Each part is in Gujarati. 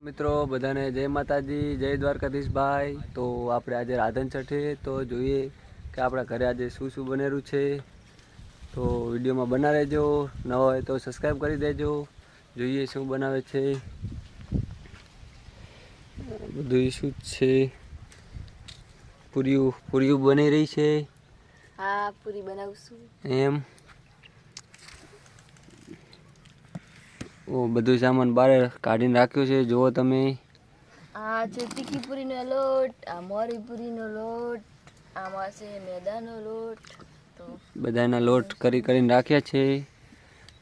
મિત્રો બધાને જય માતાજી, જય દ્વારકાધીશ ભાઈ। તો આપણે આજે રાધન છઠે તો જોઈએ કે આપણા ઘરે આજે શું શું બનેલું છે। તો વિડીયોમાં બના રહેજો, નવા હોય તો સબસ્ક્રાઈબ કરી દેજો। જોઈએ શું બનાવે છે, બધું શું છે। પૂરીઓ બની રહી છે। હા, પૂરી બનાવશું એમ। ઓ બધું સામાન બહાર કાઢીને રાખ્યો છે, જુઓ તમે। આ છે તીખી પૂરીનો લોટ, આ મોરી પૂરીનો લોટ, આમાં છે મેદાનો લોટ। તો બધાના લોટ કરીને રાખ્યા છે।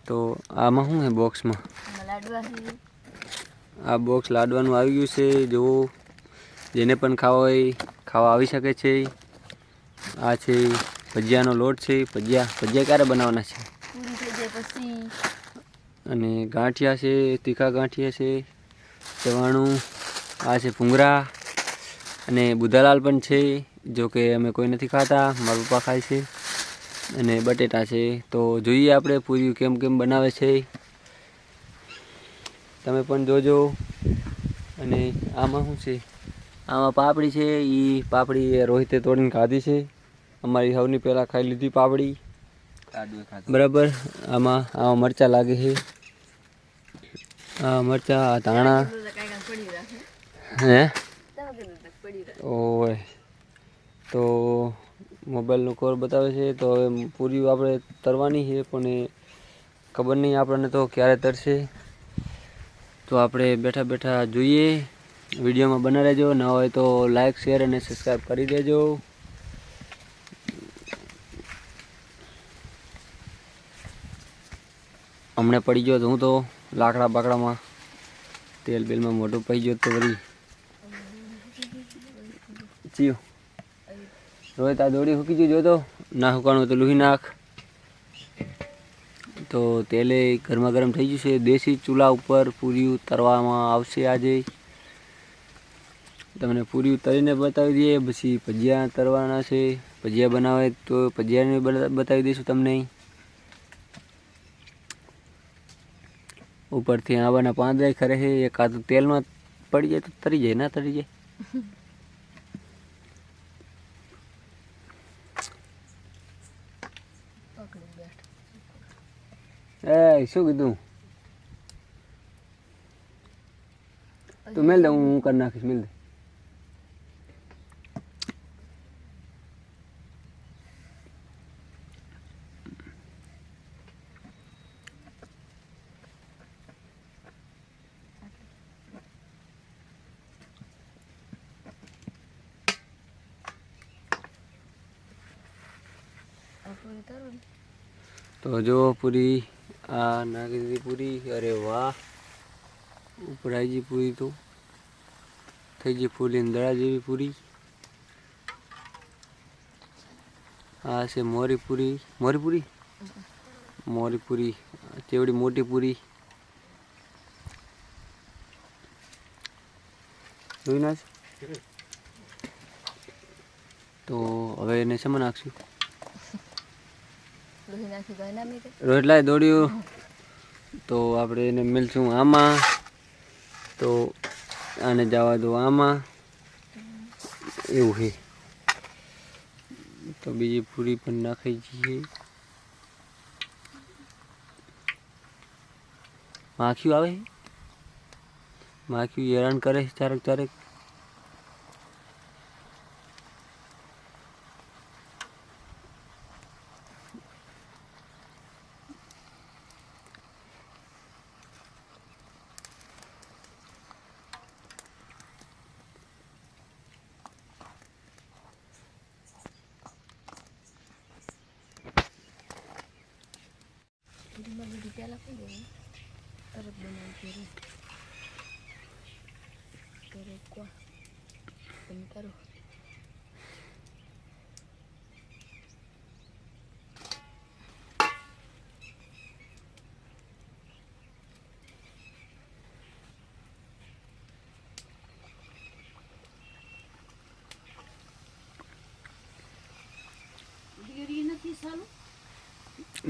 તો આમાં શું છે બોક્સમાં? લાડવા છે। આ બોક્સ લાડવાનું આવી ગયું છે, જુઓ। જેને પણ ખાવા હોય ખાવા આવી શકે છે। આ છે ભજીયાનો લોટ છે। ભજીયા ક્યારે બનાવવાના છે? પૂરી થઈ જાય પછી। અને ગાંઠિયા છે, તીખા ગાંઠિયા છે, ચવાણું। આ છે ભૂંગળા અને બુધાલાલ પણ છે, જો કે અમે કોઈ નથી ખાતા, મારા પપ્પા ખાય છે। અને બટેટા છે। તો જોઈએ આપણે પૂરી કેમ બનાવે છે, તમે પણ જોજો। અને આમાં શું છે? આમાં પાપડી છે। એ પાપડી રોહિતે તોડીને ખાધી છે। અમારી સૌની પહેલાં ખાઈ લીધી પાપડી, બરાબર। આમાં મરચાં લાગે છે। આ મરચાં, આ ધાણા હે ઓય। તો મોબાઈલનો કોર બતાવે છે। તો હવે પૂરી આપણે તરવાની છે, પણ એ ખબર નહીં આપણને તો ક્યારે તરશે। તો આપણે બેઠા બેઠા જોઈએ। વિડીયોમાં બના રહેજો, ન હોય તો લાઈક, શેર અને સબસ્ક્રાઈબ કરી દેજો। હમણાં પડી ગયો હું તો લાકડા બાકડામાં, તેલ બેલમાં મોટું પડી ગયો તો વળી ચિયું રોહિત આ દોડી મૂકી ગયું, જો તો ના હુકાણું તો લૂહી નાખ। તો તેલે ગરમા ગરમ થઈ ગયું છે। દેશી ચૂલા ઉપર પૂરી તરવામાં આવશે આજે। તમને પૂરી તરીને બતાવી દઈએ, પછી ભજીયા તરવાના છે। ભજીયા બનાવે તો ભજીયાને બતાવી દઈશું તમને। ઉપરથી આવાના પાંદડા ખરે છે, એક આ તો તેલમાં પડી જાય તો તરી જાય, ના તરી જાય। એ શું કીધું તું? મેલ દે, હું કરી નાખીશ, મેલ દે। તો જો પૂરી આ નાખી દીધી પૂરી। અરે વાહ, ઉપર આવી ગઈ પૂરી, તો થઈ ગઈ ફૂલી દડા જેવી પૂરી। આ છે મોરી પૂરી, મોરી પૂરી તેવડી મોટી પૂરી જોઈ ના। તો હવે એને શેમાં નાખશું? રોહિત લાય દોડ્યું। તો આપણે એને મિલશું આમાં। તો આને જવા દો આમાં, એવું છે। તો બીજી પૂરી પણ નાખી જઈએ। માખીઓ આવે, માખીઓ હેરાન કરે છે ચારેક।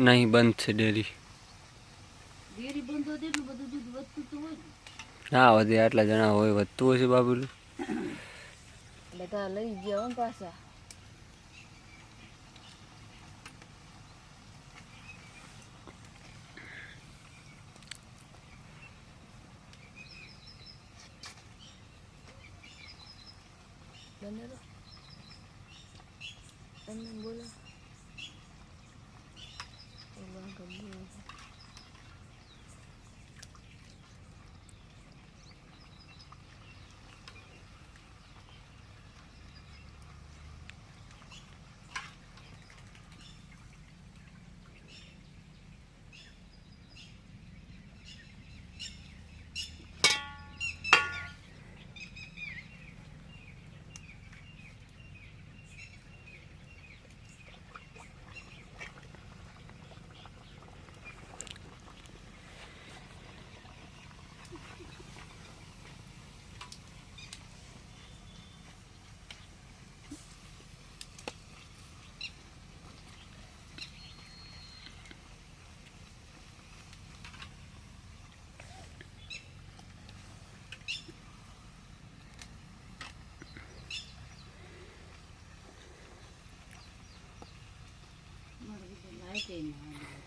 નહીં, બંધ છે ડેરી। ડેરી બંધ હોય એટલું બધું દૂધ વધતું તો હોય ને। હા વધે આટલા જણા હોય વધતું હશે બાબુલું. બધા લઈ ગયા હો પાછા. બનેલો તમને બોલો મારે લાઈટ એ ના